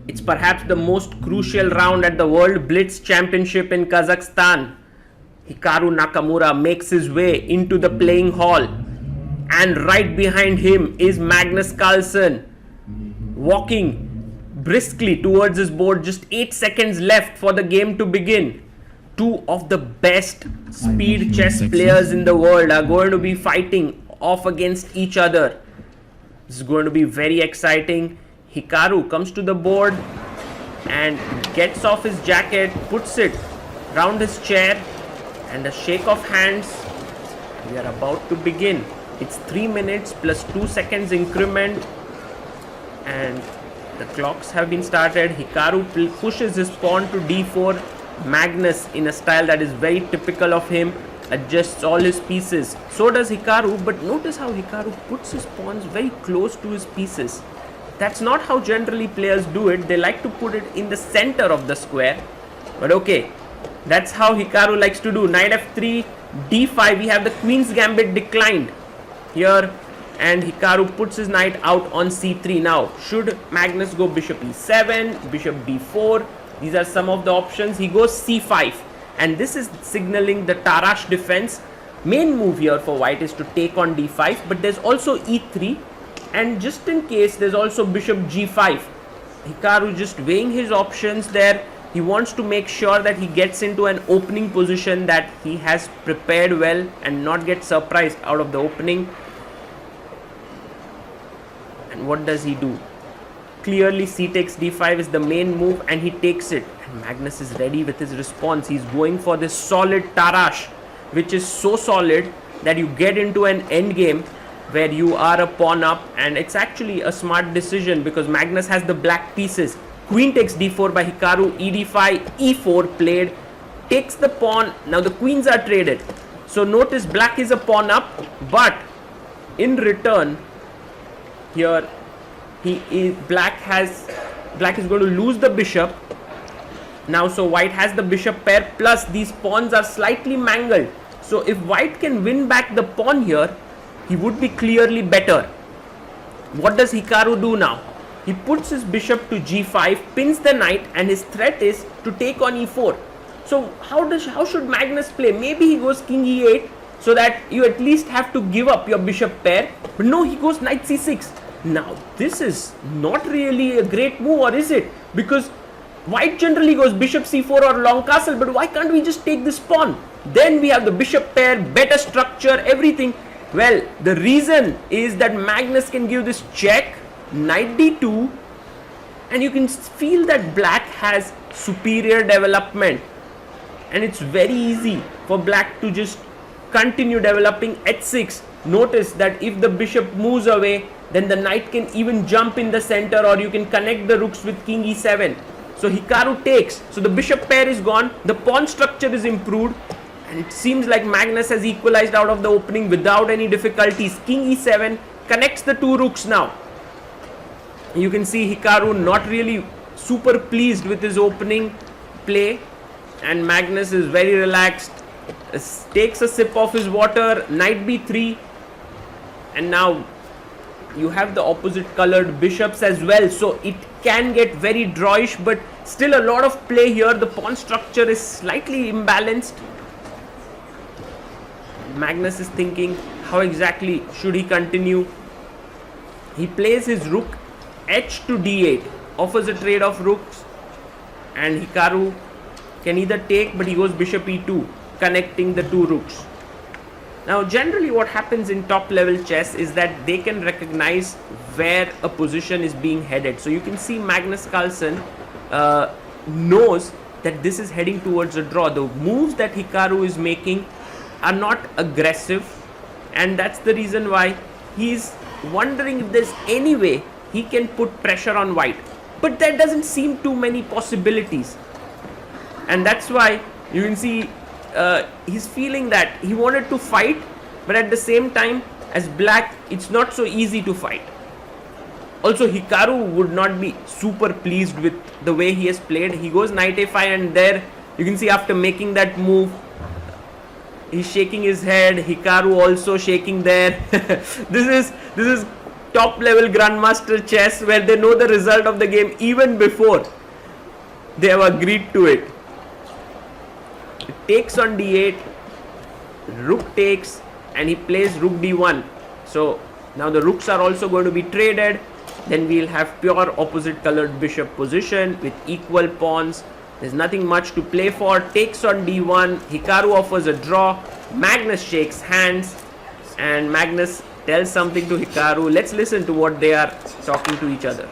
It's perhaps the most crucial round at the World Blitz Championship in Kazakhstan. Hikaru Nakamura makes his way into the playing hall, and right behind him is Magnus Carlsen, walking briskly towards his board. Just 8 seconds left for the game to begin. Two of the best speed chess players in the world are going to be fighting off against each other. This is going to be very exciting. Hikaru comes to the board and gets off his jacket, puts it round his chair, and a shake of hands. We are about to begin. It's 3 minutes plus 2 seconds increment, and the clocks have been started. Hikaru pushes his pawn to d4. Magnus, in a style that is very typical of him, adjusts all his pieces. So does Hikaru, but notice how Hikaru puts his pawns very close to his pieces. That's not how generally players do it. They like to put it in the center of the square. But okay, that's how Hikaru likes to do. Knight f3, d5. We have the queen's gambit declined here, and Hikaru puts his knight out on c3. Now, should Magnus go bishop e7, bishop d4? These are some of the options. He goes c5, and this is signaling the Tarrasch defense. Main move here for white is to take on d5, but there's also e3, and just in case there's also bishop g5. Hikaru just weighing his options there. He wants to make sure that he gets into an opening position, that he has prepared well and not get surprised out of the opening. And what does he do? Clearly c takes d5 is the main move, and he takes it. And Magnus is ready with his response. He's going for this solid Tarrasch, which is so solid that you get into an endgame where you are a pawn up, and it's actually a smart decision because Magnus has the black pieces. Queen takes d4 by Hikaru, ed5, e4 played, takes the pawn. Now the queens are traded. So notice black is a pawn up, but in return here black is going to lose the bishop. Now so white has the bishop pair, plus these pawns are slightly mangled. So if white can win back the pawn here, he would be clearly better. What does Hikaru do now? He puts his bishop to g5, pins the knight, and his threat is to take on e4. So how should Magnus play? Maybe he goes king e8, so that you at least have to give up your bishop pair. But no, he goes knight c6. Now this is not really a great move, or is it? Because white generally goes bishop c4 or long castle, but why can't we just take this pawn? Then we have the bishop pair, better structure, everything. Well, the reason is that Magnus can give this check, knight d2, and you can feel that black has superior development, and it's very easy for black to just continue developing h6. Notice that if the bishop moves away, then the knight can even jump in the center, or you can connect the rooks with king e7. So Hikaru takes, so the bishop pair is gone, the pawn structure is improved, and it seems like Magnus has equalized out of the opening without any difficulties. King e7 connects the two rooks now. You can see Hikaru not really super pleased with his opening play, and Magnus is very relaxed, takes a sip of his water, knight b3, and now you have the opposite colored bishops as well, so it can get very drawish, but still a lot of play here. The pawn structure is slightly imbalanced. Magnus is thinking, how exactly should he continue? He plays his rook h to d8, offers a trade of rooks, and Hikaru can either take, but he goes bishop e2, connecting the two rooks. Now generally what happens in top level chess is that they can recognize where a position is being headed. So you can see Magnus Carlsen knows that this is heading towards a draw. The moves that Hikaru is making are not aggressive, and that's the reason why he's wondering if there's any way he can put pressure on white. But there doesn't seem too many possibilities, and that's why you can see he's feeling that he wanted to fight, but at the same time, as black, it's not so easy to fight. Also, Hikaru would not be super pleased with the way he has played. He goes knight a5, and there you can see after making that move, he's shaking his head. Hikaru also shaking there. This is top level Grandmaster chess where they know the result of the game even before they have agreed to it. It takes on d8, rook takes, and he plays rook d1. So now the rooks are also going to be traded. Then we'll have pure opposite colored bishop position with equal pawns. There's nothing much to play for. Takes on d1. Hikaru offers a draw. Magnus shakes hands, and Magnus tells something to Hikaru. Let's listen to what they are talking to each other.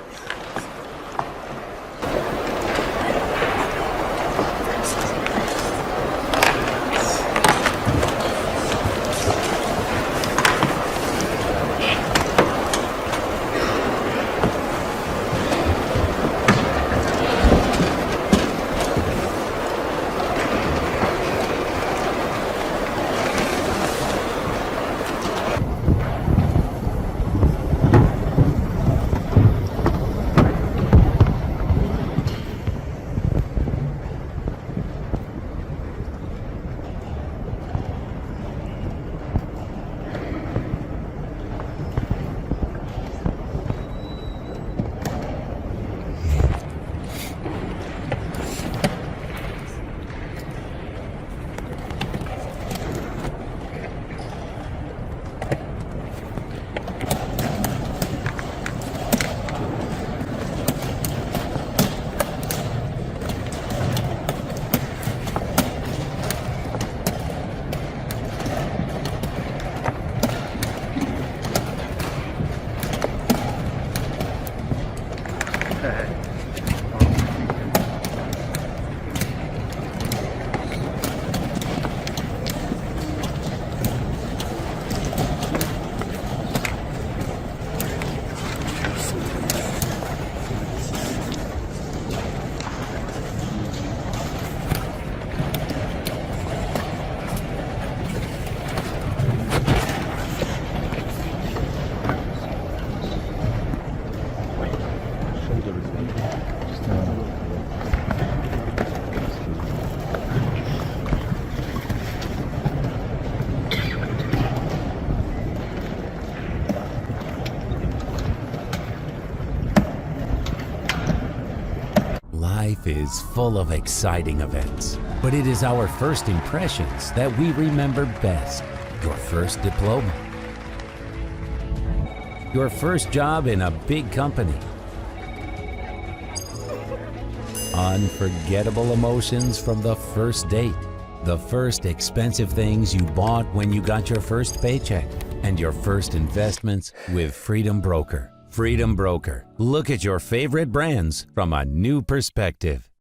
Life is full of exciting events, but it is our first impressions that we remember best. Your first diploma, your first job in a big company, unforgettable emotions from the first date, the first expensive things you bought when you got your first paycheck, and your first investments with Freedom Broker. Freedom Broker. Look at your favorite brands from a new perspective.